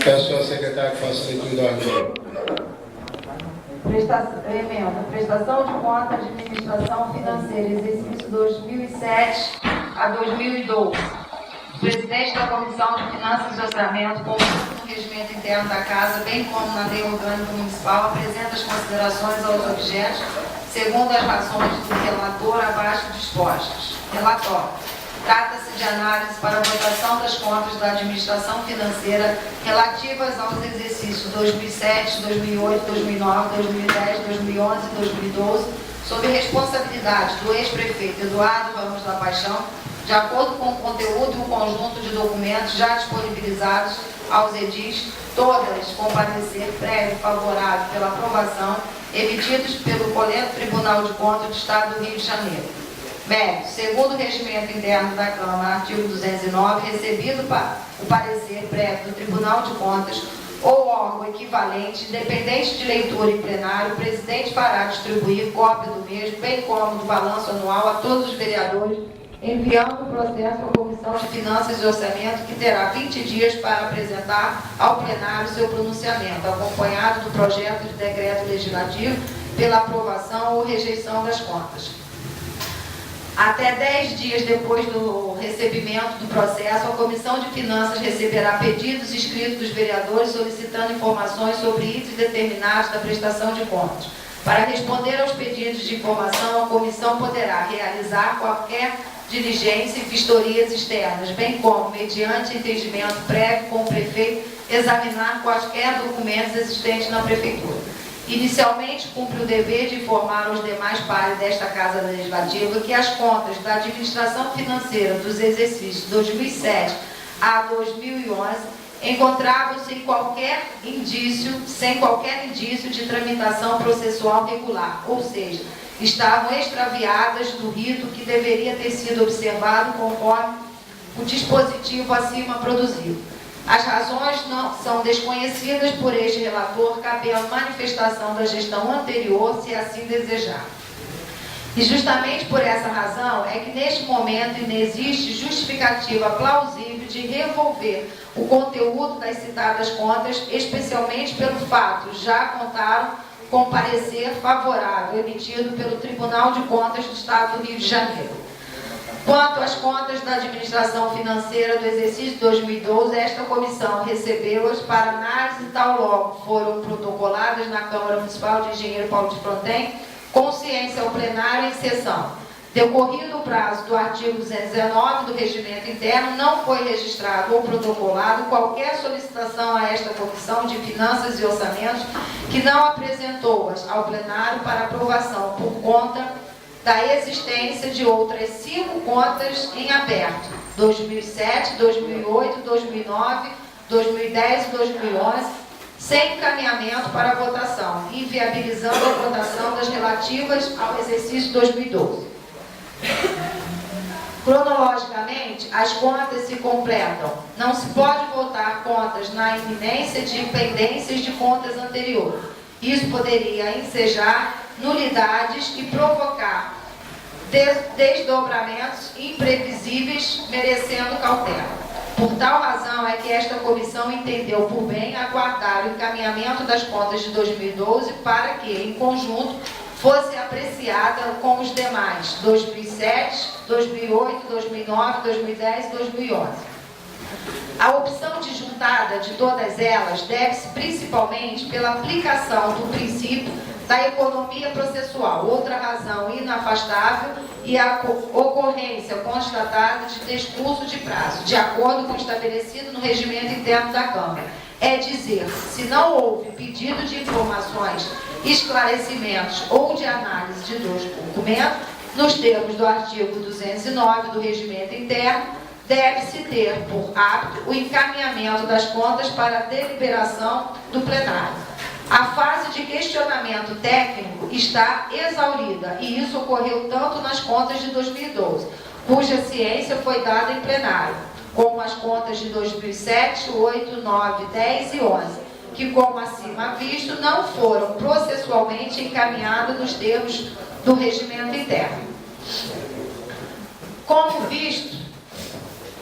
Peço ao secretário que faça a leitura do artigo. Emenda. Prestação de conta de administração financeira, exercício 2007 a 2012. O presidente da Comissão de Finanças e Orçamento, conforme no regimento interno da Casa, bem como na lei orgânica municipal, apresenta as considerações aos objetos, segundo as razões do relator abaixo dispostas. Relatório. Trata-se de análise para votação das contas da administração financeira relativas aos exercícios 2007, 2008, 2009, 2010, 2011 e 2012, sob responsabilidade do ex-prefeito Eduardo Ramos da Paixão, de acordo com o conteúdo e o conjunto de documentos já disponibilizados aos edis, todas com parecer prévio favorável pela aprovação, emitidos pelo Colégio Tribunal de Contas do Estado do Rio de Janeiro. Mérito. Segundo o regimento interno da Câmara, artigo 209, recebido o parecer prévio do Tribunal de Contas ou órgão equivalente, independente de leitura em plenário, o presidente fará distribuir cópia do mesmo, bem como do balanço anual a todos os vereadores, enviando o processo à Comissão de Finanças e Orçamento, que terá 20 dias para apresentar ao plenário seu pronunciamento, acompanhado do projeto de decreto legislativo pela aprovação ou rejeição das contas. Até 10 dias depois do recebimento do processo, a Comissão de Finanças receberá pedidos escritos dos vereadores solicitando informações sobre itens determinados da prestação de contas. Para responder aos pedidos de informação, a Comissão poderá realizar qualquer diligência e vistorias externas, bem como, mediante entendimento prévio com o prefeito, examinar quaisquer documentos existentes na Prefeitura. Inicialmente, cumpre o dever de informar aos demais pares desta Casa Legislativa que as contas da administração financeira dos exercícios 2007 a 2011 encontravam-se sem qualquer indício de tramitação processual regular, ou seja, estavam extraviadas do rito que deveria ter sido observado conforme o dispositivo acima produzido. As razões não são desconhecidas por este relator, cabendo manifestação da gestão anterior, se assim desejar. E justamente por essa razão é que neste momento não existe justificativa plausível de revolver o conteúdo das citadas contas, especialmente pelo fato já contaram com parecer favorável emitido pelo Tribunal de Contas do Estado do Rio de Janeiro. Quanto às contas da administração financeira do exercício 2012, esta comissão recebeu-as para análise tal logo foram protocoladas na Câmara Municipal de Engenheiro Paulo de Fronten, com ciência ao plenário em sessão. Decorrido o prazo do artigo 219 do Regimento Interno, não foi registrado ou protocolado qualquer solicitação a esta Comissão de Finanças e Orçamentos que não apresentou-as ao plenário para aprovação por conta da existência de outras 5 contas em aberto, 2007, 2008, 2009, 2010 e 2011, sem encaminhamento para votação, inviabilizando a votação das relativas ao exercício 2012. Cronologicamente, as contas se completam. Não se pode votar contas na iminência de pendências de contas anteriores. Isso poderia ensejar nulidades e provocar desdobramentos imprevisíveis, merecendo cautela. Por tal razão é que esta comissão entendeu por bem aguardar o encaminhamento das contas de 2012 para que, em conjunto, fosse apreciada com os demais 2007, 2008, 2009, 2010 e 2011. A opção de juntada de todas elas deve-se principalmente pela aplicação do princípio da economia processual, outra razão inafastável, e a ocorrência constatada de descurso de prazo, de acordo com o estabelecido no regimento interno da Câmara. É dizer, se não houve pedido de informações, esclarecimentos ou de análise de dois documentos, nos termos do artigo 209 do regimento interno, deve-se ter por apto o encaminhamento das contas para a deliberação do plenário. A fase de questionamento técnico está exaurida e isso ocorreu tanto nas contas de 2012, cuja ciência foi dada em plenário, como as contas de 2007, 8, 9, 10 e 11, que, como acima visto, não foram processualmente encaminhados nos termos do regimento interno. Como visto,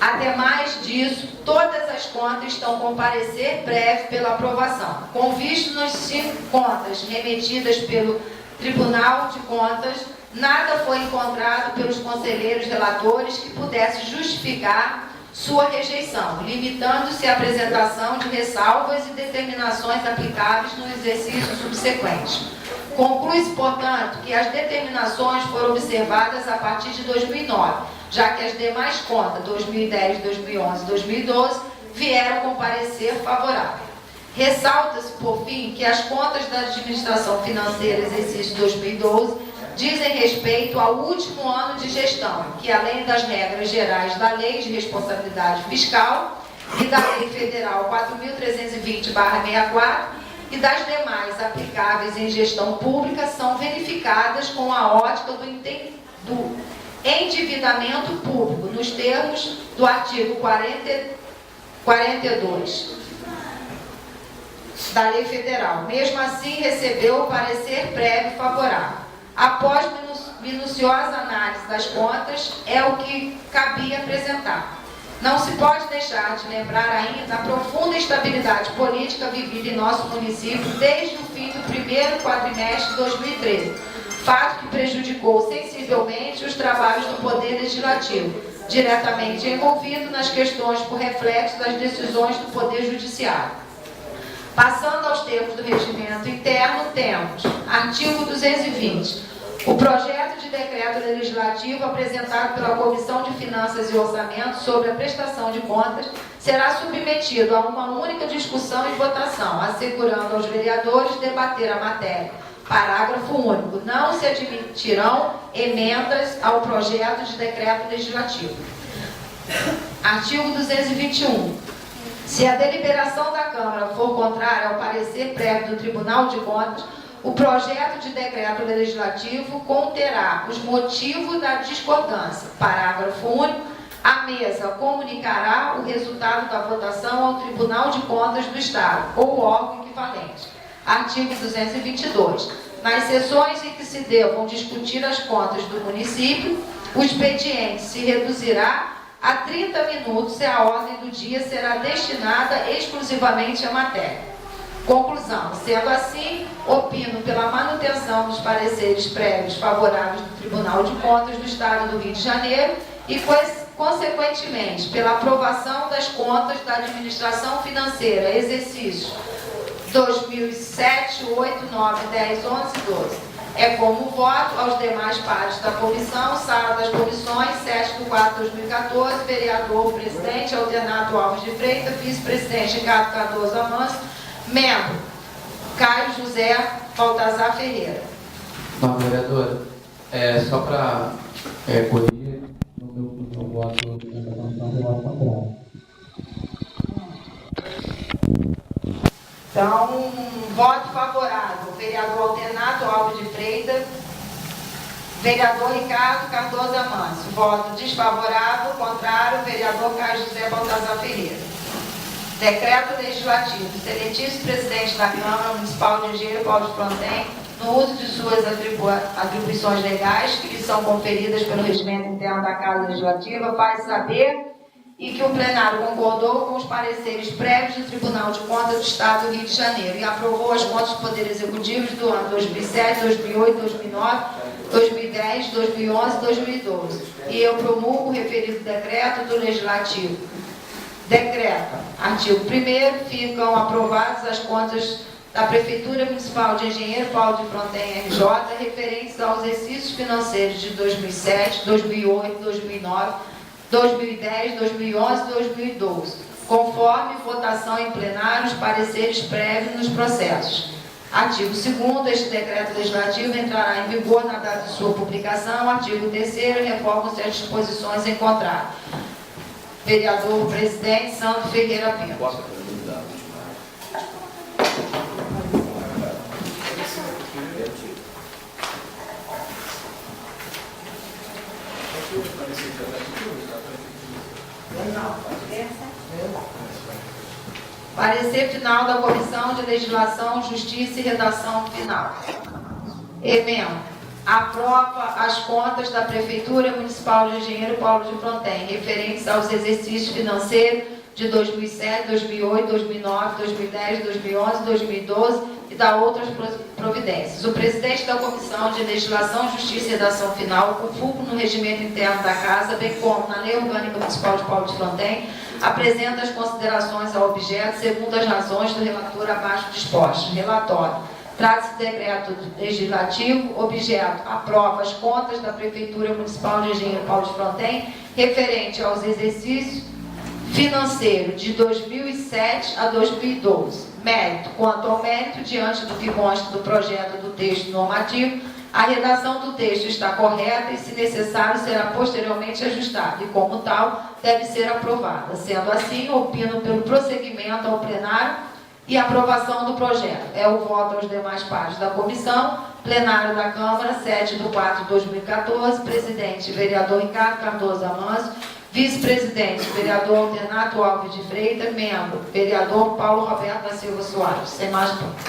ademais disso, todas as contas estão com parecer prévio pela aprovação. Com visto nas 5 contas remetidas pelo Tribunal de Contas, nada foi encontrado pelos conselheiros relatores que pudesse justificar sua rejeição, limitando-se à apresentação de ressalvas e determinações aplicáveis no exercício subsequente. Conclui-se, portanto, que as determinações foram observadas a partir de 2009, já que as demais contas, 2010, 2011 e 2012, vieram com parecer favorável. Ressalta-se, por fim, que as contas da administração financeira exercício 2012 dizem respeito ao último ano de gestão, que além das regras gerais da Lei de Responsabilidade Fiscal e da Lei Federal 4.320/64 e das demais aplicáveis em gestão pública, são verificadas com a ótica do endividamento público, nos termos do artigo 42 da Lei Federal. Mesmo assim, recebeu o parecer prévio favorável. Após minuciosa análise das contas, é o que cabia apresentar. Não se pode deixar de lembrar ainda a profunda instabilidade política vivida em nosso município desde o fim do primeiro quadrimestre de 2013, fato que prejudicou sensivelmente os trabalhos do Poder Legislativo, diretamente envolvido nas questões por reflexo das decisões do Poder Judiciário. Passando aos termos do regimento interno, temos artigo 220. O projeto de decreto legislativo apresentado pela Comissão de Finanças e Orçamento sobre a prestação de contas será submetido a uma única discussão e votação, assegurando aos vereadores debater a matéria. Parágrafo único. Não se admitirão emendas ao projeto de decreto legislativo. Artigo 221. Se a deliberação da Câmara for contrária ao parecer prévio do Tribunal de Contas, o projeto de decreto legislativo conterá os motivos da discordância. Parágrafo único. A mesa comunicará o resultado da votação ao Tribunal de Contas do Estado ou órgão equivalente. Artigo 222. Nas sessões em que se devam discutir as contas do município, o expediente se reduzirá a 30 minutos e a ordem do dia será destinada exclusivamente à matéria. Conclusão. Sendo assim, opino pela manutenção dos pareceres prévios favoráveis do Tribunal de Contas do Estado do Rio de Janeiro e, consequentemente, pela aprovação das contas da administração financeira, exercícios 2007, 8, 9, 10, 11 e 12. É como voto aos demais pares da comissão, sala das comissões, 7/4/2014, vereador, presidente, Alternato Alves de Freitas, vice-presidente Ricardo Cardoso Amâncio, membro Caio José Baltazar Ferreira. Não, vereadora, só para corrigir, no meu voto Então, voto favorável, vereador Alternato Alves de Freitas, vereador Ricardo Cardoso Amâncio. Voto desfavorável, contrário, vereador Caio José Baltazar Ferreira. Decreto legislativo. Excelentíssimo presidente da Câmara Municipal de Engenheiro Paulo de Fronten, no uso de suas atribuições legais que lhe são conferidas pelo regimento interno da Casa Legislativa, faz saber e que o plenário concordou com os pareceres prévios do Tribunal de Contas do Estado do Rio de Janeiro e aprovou as contas do Poder Executivo do ano 2007, 2008, 2009, 2010, 2011 e 2012. E eu promulgo o referido decreto do Legislativo. Decreto. Artigo 1º. Ficam aprovadas as contas da Prefeitura Municipal de Engenheiro Paulo de Fronten, RJ, referentes aos exercícios financeiros de 2007, 2008, 2009, 2010, 2011 e 2012, conforme votação em plenário, os pareceres prévios nos processos. Artigo 2º. Este decreto legislativo entrará em vigor na data de sua publicação. Artigo 3º. Reformam-se as disposições em contrato. Vereador presidente Santo Ferreira Pinto. Posso perguntar? Parecer final da Comissão de Legislação, Justiça e Redação Final. Emenda. Aprova as contas da Prefeitura Municipal de Engenheiro Paulo de Fronten, referentes aos exercícios financeiros de 2007, 2008, 2009, 2010, 2011, 2012 e da outras providências. O presidente da Comissão de Legislação, Justiça e Redação Final, com fulcro no regimento interno da Casa, bem como na Lei Orgânica Municipal de Paulo de Fronten, apresenta as considerações ao objeto segundo as razões do relator abaixo dispostas. Relatório. Trata-se de decreto legislativo, objeto, aprova as contas da Prefeitura Municipal de Engenheiro Paulo de Fronten, referente aos exercícios financeiros de 2007 a 2012. Mérito. Quanto ao mérito, diante do que consta do projeto do texto normativo, a redação do texto está correta e, se necessário, será posteriormente ajustada e, como tal, deve ser aprovada. Sendo assim, opino pelo prosseguimento ao plenário e aprovação do projeto. É o voto aos demais partes da comissão. Plenário da Câmara, 7/4/2014. Presidente, vereador Ricardo Cardoso Amâncio. Vice-presidente, vereador Alternato Alves de Freitas. Membro, vereador Paulo Roberto da Silva Soares. Sem mais pontos.